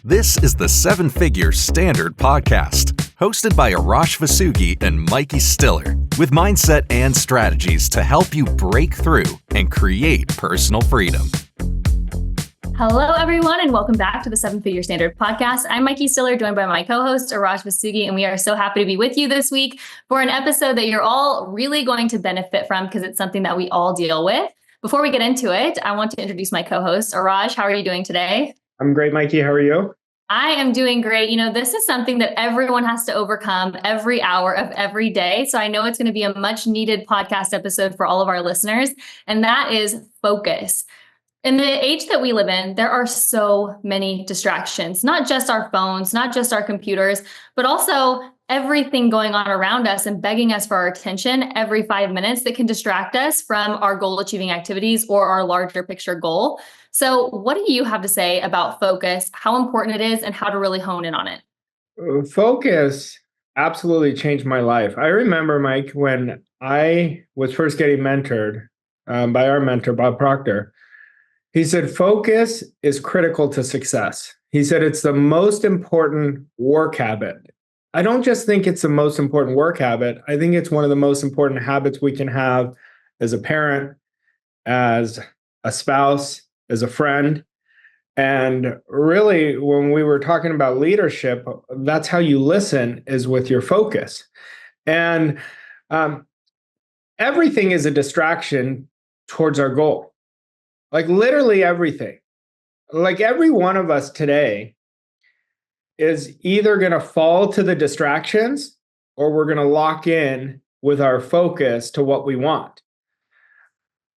This is the Seven Figure Standard Podcast, hosted by Arash Vasugi and Mikey Stiller, with mindset and strategies to help you break through and create personal freedom. Hello, everyone, and welcome back to the Seven Figure Standard Podcast. I'm Mikey Stiller, joined by my co-host, Arash Vasugi, and we are so happy to be with you this week for an episode that you're all really going to benefit from because it's something that we all deal with. Before we get into it, I want to introduce my co-host, Arash. How are you doing today? I'm great, Mikey. How are you? I am doing great. You know, this is something that everyone has to overcome every hour of every day. So I know it's going to be a much needed podcast episode for all of our listeners, and that is focus. In the age that we live in, there are so many distractions, not just our phones, not just our computers, but also everything going on around us and begging us for our attention every 5 minutes that can distract us from our goal achieving activities or our larger picture goal. So what do you have to say about focus, how important it is, and how to really hone in on it? Focus absolutely changed my life. I remember, Mike, when I was first getting mentored by our mentor, Bob Proctor. He said, focus is critical to success. He said, it's the most important work habit. I don't just think it's the most important work habit. I think it's one of the most important habits we can have as a parent, as a spouse, as a friend. And really, when we were talking about leadership, that's how you listen, is with your focus. And everything is a distraction towards our goal. Like literally everything. Like every one of us today is either going to fall to the distractions or we're going to lock in with our focus to what we want.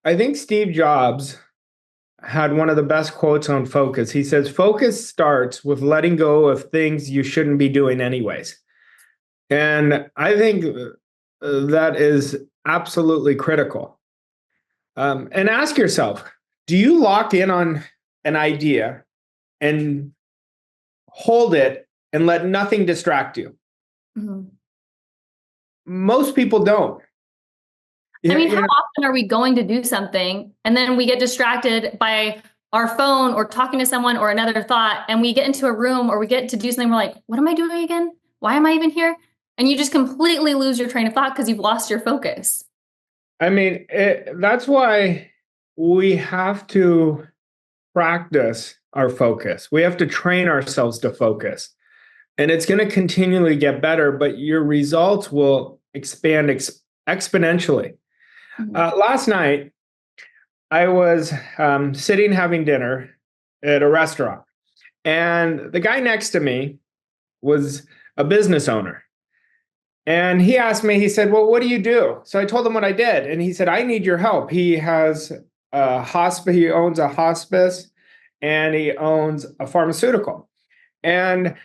I think Steve Jobs had one of the best quotes on focus. He says, focus starts with letting go of things you shouldn't be doing anyways. And I think that is absolutely critical. And ask yourself, do you lock in on an idea and hold it and let nothing distract you? Mm-hmm. Most people don't. I mean, how often are we going to do something and then we get distracted by our phone or talking to someone or another thought, and we get into a room or we get to do something, we're like, what am I doing again? Why am I even here? And you just completely lose your train of thought because you've lost your focus. I mean, that's why we have to practice our focus. We have to train ourselves to focus. And it's going to continually get better, but your results will expand exponentially. Mm-hmm. Last night, I was sitting having dinner at a restaurant. And the guy next to me was a business owner. And he asked me, he said, well, what do you do? So I told him what I did. And he said, I need your help. He has a hospice, he owns a hospice, and he owns a pharmaceutical. And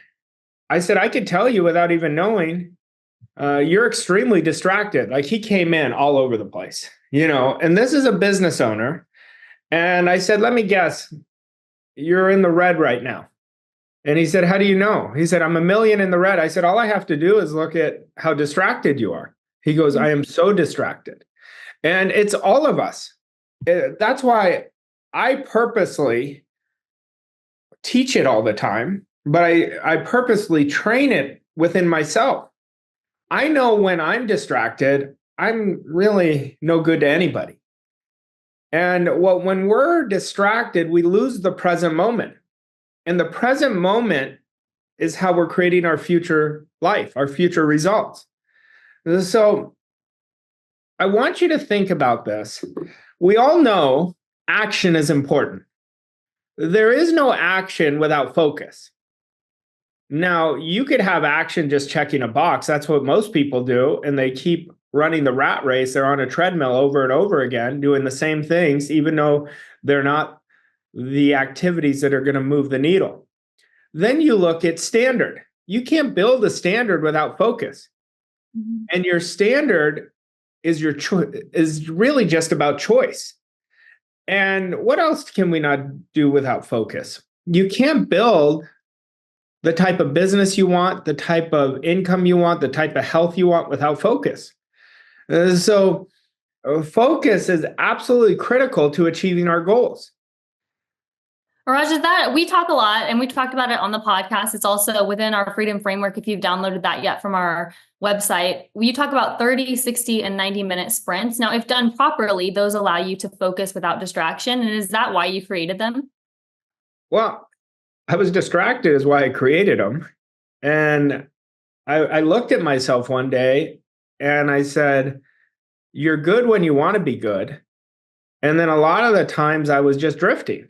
I said, I could tell you without even knowing, you're extremely distracted. Like he came in all over the place, you know, and this is a business owner. And I said, let me guess, you're in the red right now. And he said, how do you know? He said, I'm $1 million in the red. I said, all I have to do is look at how distracted you are. He goes, I am so distracted. And it's all of us. That's why I purposely teach it all the time, but I purposely train it within myself. I know when I'm distracted, I'm really no good to anybody. And when we're distracted, we lose the present moment. And the present moment is how we're creating our future life, our future results. So I want you to think about this. We all know action is important. There is no action without focus. Now, you could have action just checking a box. That's what most people do. And they keep running the rat race. They're on a treadmill over and over again, doing the same things, even though they're not the activities that are going to move the needle. Then you look at standard. You can't build a standard without focus. Mm-hmm. And your standard is is really just about choice. And what else can we not do without focus? You can't build the type of business you want, the type of income you want, the type of health you want without focus. So focus is absolutely critical to achieving our goals. Raj, is that we talk a lot and we talked about it on the podcast. It's also within our freedom framework. If you've downloaded that yet from our website, we talk about 30, 60, and 90-minute sprints. Now, if done properly, those allow you to focus without distraction. And is that why you created them? Well, I was distracted is why I created them. And I looked at myself one day and I said, you're good when you want to be good. And then a lot of the times I was just drifting.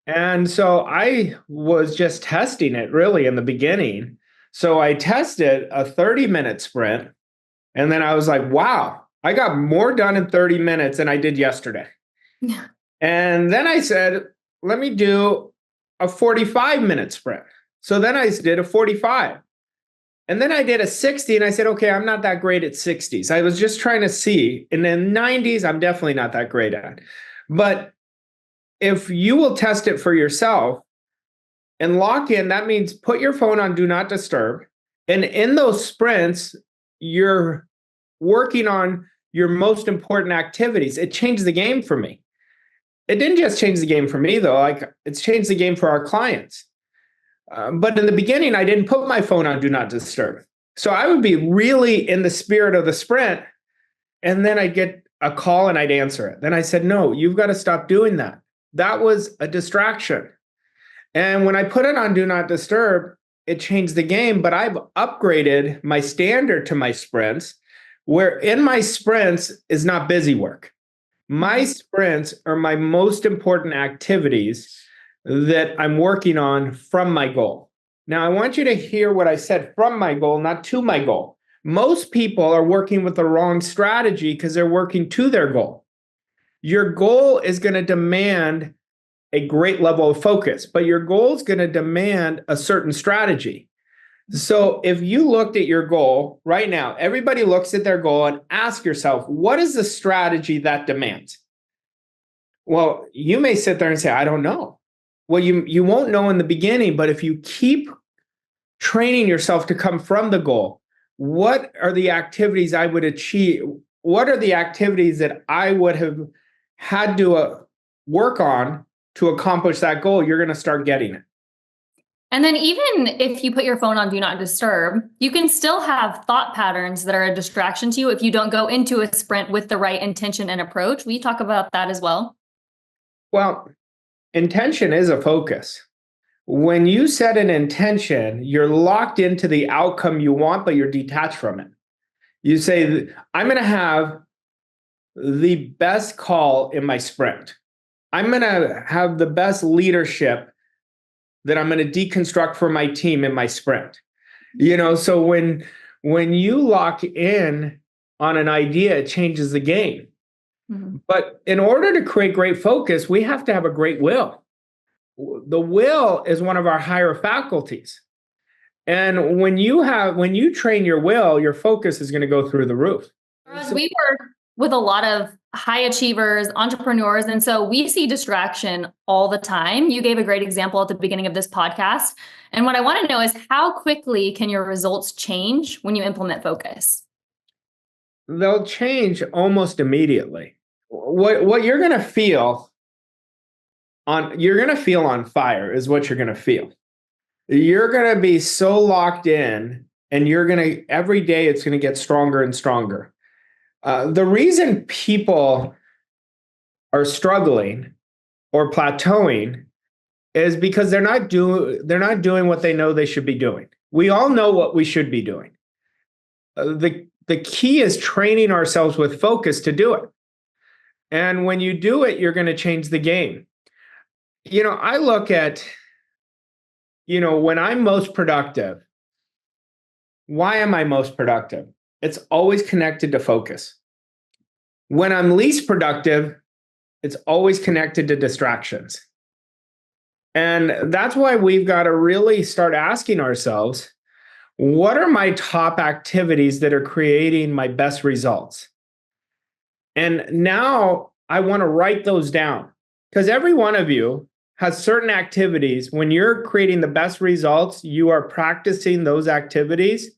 And so I was just testing it really in the beginning. So I tested a 30-minute sprint. And then I was like, wow, I got more done in 30 minutes than I did yesterday. Yeah. And then I said, let me do a 45-minute sprint. So then I did a 45. And then I did a 60 and I said, okay, I'm not that great at 60s. I was just trying to see. And then 90s, I'm definitely not that great at. But if you will test it for yourself and lock in, that means put your phone on do not disturb. And in those sprints, you're working on your most important activities. It changed the game for me. It didn't just change the game for me, though. Like, it's changed the game for our clients. But in the beginning, I didn't put my phone on do not disturb. So I would be really in the spirit of the sprint, and then I'd get a call and I'd answer it. Then I said, no, you've got to stop doing that. That was a distraction. And when I put it on do not disturb, it changed the game. But I've upgraded my standard to my sprints, where in my sprints is not busy work. My sprints are my most important activities that I'm working on from my goal. Now, I want you to hear what I said, from my goal, not to my goal. Most people are working with the wrong strategy because they're working to their goal. Your goal is going to demand a great level of focus, but your goal is going to demand a certain strategy. So if you looked at your goal right now, everybody looks at their goal and ask yourself, what is the strategy that demands? Well, you may sit there and say, I don't know. Well, you won't know in the beginning, but if you keep training yourself to come from the goal, what are the activities I would achieve? What are the activities that I would have had to work on to accomplish that goal? You're going to start getting it. And then even if you put your phone on do not disturb, you can still have thought patterns that are a distraction to you if you don't go into a sprint with the right intention and approach. Will you talk about that as well? Well, intention is a focus. When you set an intention, you're locked into the outcome you want, but you're detached from it. You say, I'm going to have the best call in my sprint. I'm going to have the best leadership that I'm going to deconstruct for my team in my sprint. So when you lock in on an idea, it changes the game. Mm-hmm. But in order to create great focus, we have to have a great will. The will is one of our higher faculties. And when you train your will, your focus is going to go through the roof. We work with a lot of high achievers, entrepreneurs, and so we see distraction all the time. You gave a great example at the beginning of this podcast. And what I want to know is, how quickly can your results change when you implement focus? They'll change almost immediately. What you're going to feel on fire is what you're going to feel. You're going to be so locked in, and every day it's going to get stronger and stronger. The reason people are struggling or plateauing is because they're not doing what they know they should be doing. We all know what we should be doing. The key is training ourselves with focus to do it. And when you do it, you're going to change the game. I look at, when I'm most productive, why am I most productive? It's always connected to focus. When I'm least productive, it's always connected to distractions. And that's why we've got to really start asking ourselves, what are my top activities that are creating my best results? And now I want to write those down, because every one of you has certain activities. When you're creating the best results, you are practicing those activities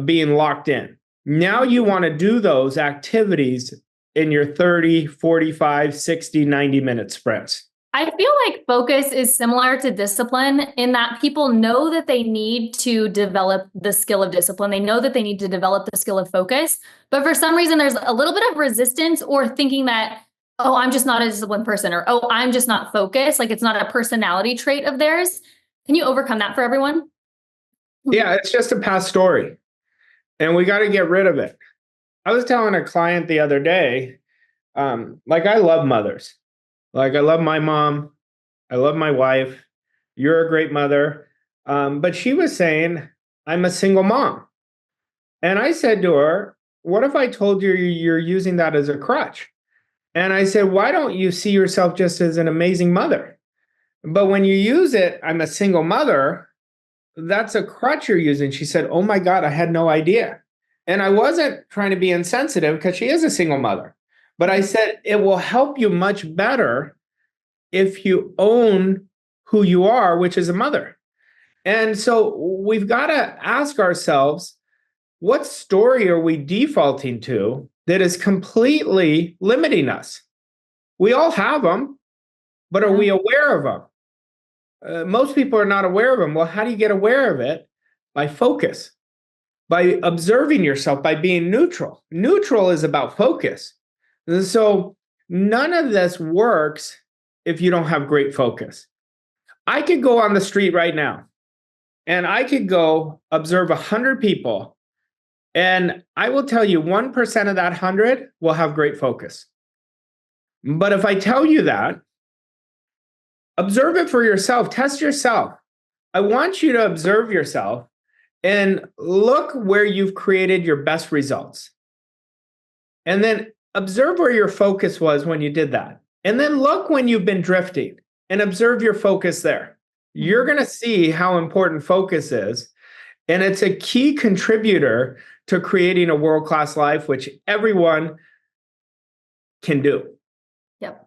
being locked in. Now you want to do those activities in your 30, 45, 60, 90-minute sprints. I feel like focus is similar to discipline in that people know that they need to develop the skill of discipline. They know that they need to develop the skill of focus. But for some reason, there's a little bit of resistance or thinking that, oh, I'm just not a disciplined person, or, oh, I'm just not focused. Like it's not a personality trait of theirs. Can you overcome that for everyone? Yeah, it's just a past story, and we got to get rid of it. I was telling a client the other day, like I love mothers. Like I love my mom. I love my wife. You're a great mother. But she was saying, I'm a single mom. And I said to her, what if I told you you're using that as a crutch? And I said, why don't you see yourself just as an amazing mother? But when you use it, I'm a single mother, that's a crutch you're using. She said, oh my God, I had no idea. And I wasn't trying to be insensitive because she is a single mother. But I said, it will help you much better if you own who you are, which is a mother. And so we've got to ask ourselves, what story are we defaulting to that is completely limiting us? We all have them, but are we aware of them? Most people are not aware of them. Well, how do you get aware of it? By focus, by observing yourself, by being neutral. Neutral is about focus. And so none of this works if you don't have great focus. I could go on the street right now and I could go observe 100 people, and I will tell you 1% of that 100 will have great focus. But if I tell you that, observe it for yourself, test yourself. I want you to observe yourself and look where you've created your best results. And then observe where your focus was when you did that. And then look when you've been drifting and observe your focus there. You're going to see how important focus is. And it's a key contributor to creating a world-class life, which everyone can do. Yep.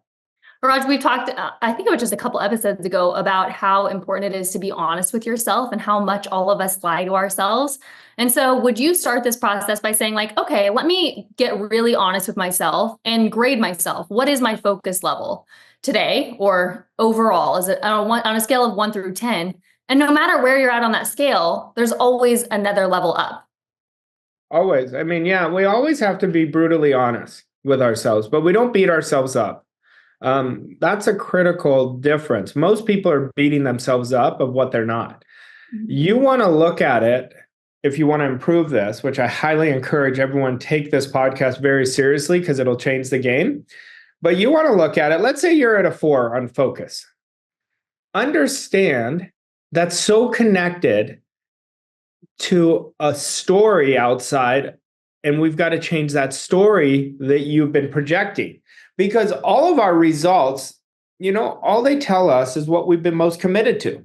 Raj, we talked, I think it was just a couple episodes ago, about how important it is to be honest with yourself and how much all of us lie to ourselves. And so would you start this process by saying like, okay, let me get really honest with myself and grade myself. What is my focus level today or overall? Is it on a scale of 1 through 10? And no matter where you're at on that scale, there's always another level up. Always. I mean, yeah, we always have to be brutally honest with ourselves, but we don't beat ourselves up. That's a critical difference. Most people are beating themselves up of what they're not. You want to look at it if you want to improve this, which I highly encourage everyone take this podcast very seriously because it'll change the game. But you want to look at it. Let's say you're at a 4 on focus. Understand that's so connected to a story outside, and we've got to change that story that you've been projecting. Because all of our results, all they tell us is what we've been most committed to.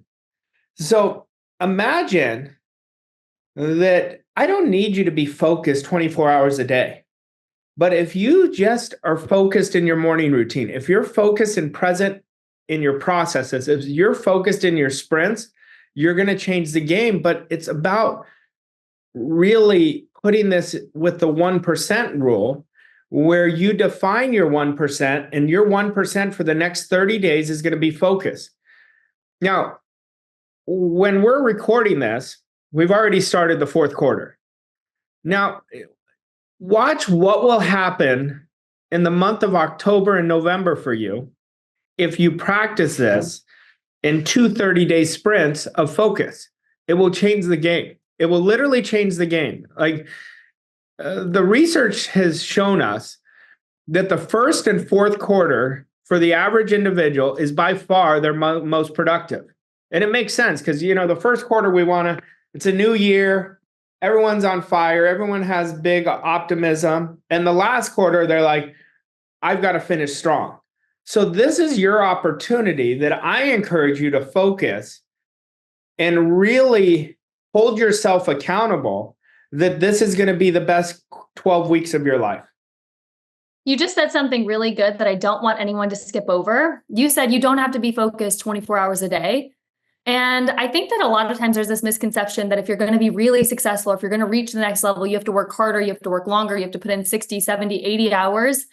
So imagine that I don't need you to be focused 24 hours a day. But if you just are focused in your morning routine, if you're focused and present in your processes, if you're focused in your sprints, you're going to change the game. But it's about really putting this with the 1% rule, where you define your 1%, and your 1% for the next 30 days is going to be focus. Now, when we're recording this, we've already started the fourth quarter. Now, watch what will happen in the month of October and November for you if you practice this in 2 30-day sprints of focus. It will change the game. It will literally change the game. Like, the research has shown us that the first and fourth quarter for the average individual is by far their most productive. And it makes sense because, the first quarter it's a new year. Everyone's on fire. Everyone has big optimism. And the last quarter, they're like, I've got to finish strong. So this is your opportunity that I encourage you to focus and really hold yourself accountable that this is going to be the best 12 weeks of your life. You just said something really good that I don't want anyone to skip over. You said you don't have to be focused 24 hours a day. And I think that a lot of times there's this misconception that if you're going to be really successful, if you're going to reach the next level, you have to work harder, you have to work longer, you have to put in 60, 70, 80 hours.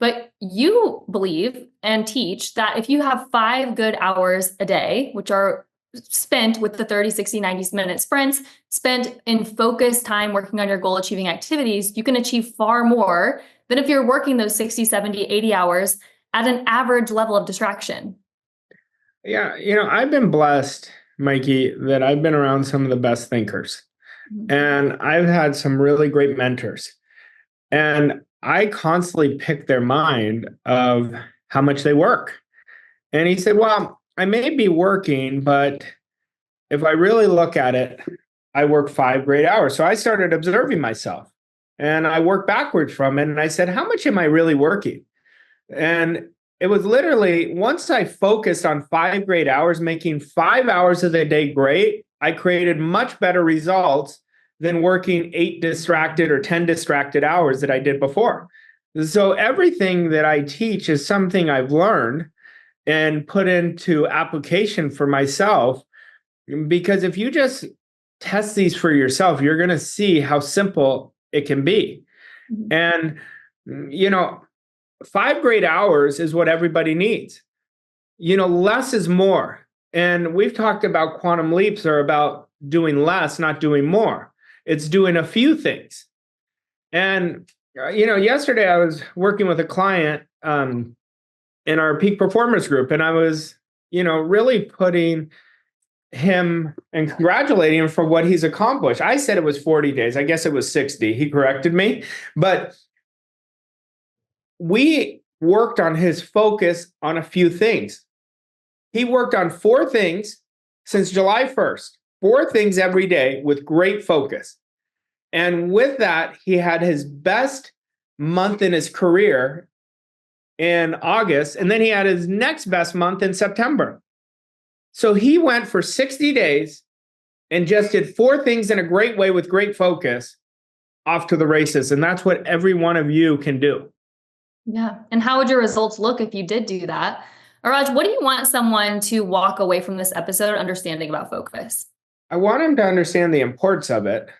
But you believe and teach that if you have 5 good hours a day, which are spent with the 30, 60, 90-minute sprints, spent in focused time working on your goal achieving activities, you can achieve far more than if you're working those 60, 70, 80 hours at an average level of distraction. Yeah, I've been blessed, Mikey, that I've been around some of the best thinkers. And I've had some really great mentors. And I constantly pick their mind of how much they work. And he said, well, I may be working, but if I really look at it, I work 5 great hours. So I started observing myself and I worked backwards from it. And I said, how much am I really working? And it was literally once I focused on 5 great hours, making 5 hours of the day great, I created much better results than working 8 distracted or 10 distracted hours that I did before. So everything that I teach is something I've learned and put into application for myself. Because if you just test these for yourself, you're going to see how simple it can be. And, 5 great hours is what everybody needs. Less is more. And we've talked about quantum leaps are about doing less, not doing more. It's doing a few things. And, yesterday I was working with a client in our peak performance group, and I was, really putting him and congratulating him for what he's accomplished. I said it was 40 days. I guess it was 60. He corrected me. But we worked on his focus on a few things. He worked on 4 things since July 1st, 4 things every day with great focus. And with that, he had his best month in his career in August, and then he had his next best month in September. So he went for 60 days and just did 4 things in a great way with great focus off to the races. And that's what every one of you can do. Yeah. And how would your results look if you did do that? Arash, what do you want someone to walk away from this episode understanding about focus? I want him to understand the importance of it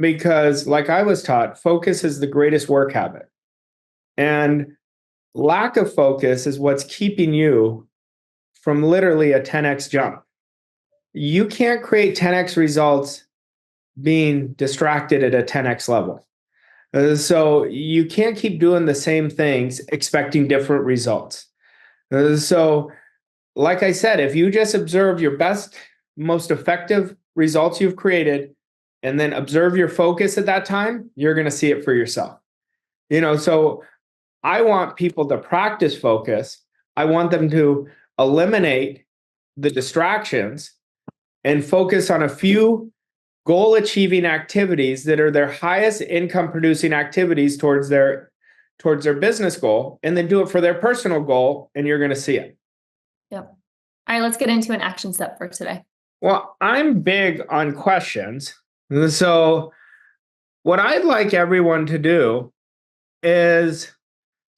because, like I was taught, focus is the greatest work habit. And lack of focus is what's keeping you from literally a 10x jump. You can't create 10x results being distracted at a 10x level. So you can't keep doing the same things expecting different results. So, like I said, if you just observe your best, most effective results you've created, and then observe your focus at that time, you're going to see it for yourself. So I want people to practice focus. I want them to eliminate the distractions and focus on a few goal achieving activities that are their highest income producing activities towards their business goal, and then do it for their personal goal, and you're going to see it. Yep. All right, let's get into an action step for today. Well, I'm big on questions. So what I'd like everyone to do is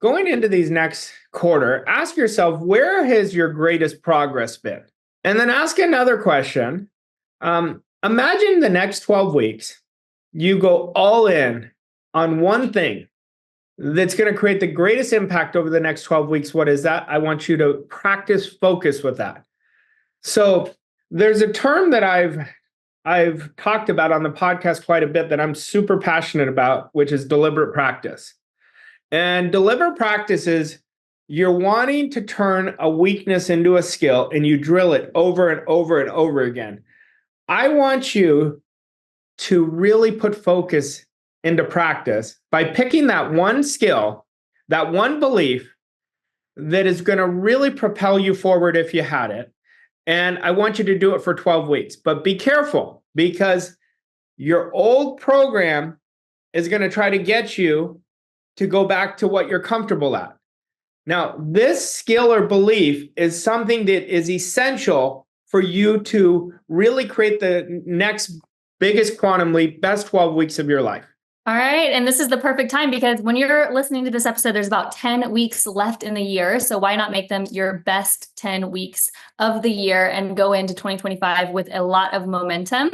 going into these next quarter, ask yourself, where has your greatest progress been? And then ask another question. Imagine the next 12 weeks, you go all in on one thing that's going to create the greatest impact over the next 12 weeks. What is that? I want you to practice focus with that. So there's a term that I've talked about on the podcast quite a bit that I'm super passionate about, which is deliberate practice. And deliberate practice is you're wanting to turn a weakness into a skill, and you drill it over and over and over again. I want you to really put focus into practice by picking that one skill, that one belief that is going to really propel you forward if you had it. And I want you to do it for 12 weeks. But be careful, because your old program is going to try to get you to go back to what you're comfortable at. Now, this skill or belief is something that is essential for you to really create the next biggest quantum leap, best 12 weeks of your life. All right. And this is the perfect time because when you're listening to this episode, there's about 10 weeks left in the year. So why not make them your best 10 weeks of the year and go into 2025 with a lot of momentum?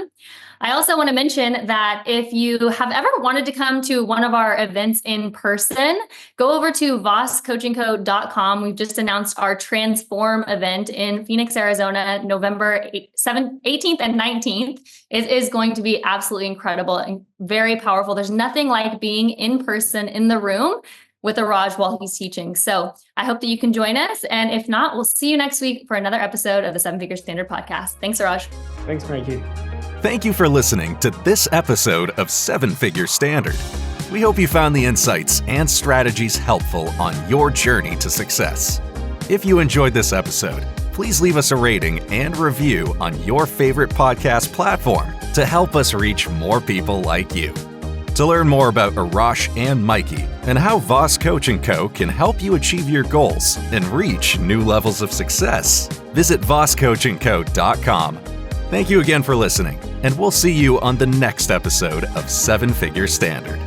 I also want to mention that if you have ever wanted to come to one of our events in person, go over to vosscoachingco.com. We've just announced our Transform event in Phoenix, Arizona, November 18th and 19th. It is going to be absolutely incredible and very powerful. There's nothing like being in person in the room with Arash while he's teaching. So I hope that you can join us. And if not, we'll see you next week for another episode of the 7-Figure Standard podcast. Thanks, Arash. Thanks, Mikey. Thank you for listening to this episode of 7-Figure Standard. We hope you found the insights and strategies helpful on your journey to success. If you enjoyed this episode, please leave us a rating and review on your favorite podcast platform to help us reach more people like you. To learn more about Arash and Mikey and how Voss Coach & Co. can help you achieve your goals and reach new levels of success, visit vosscoachingco.com. Thank you again for listening, and we'll see you on the next episode of 7-Figure Standard.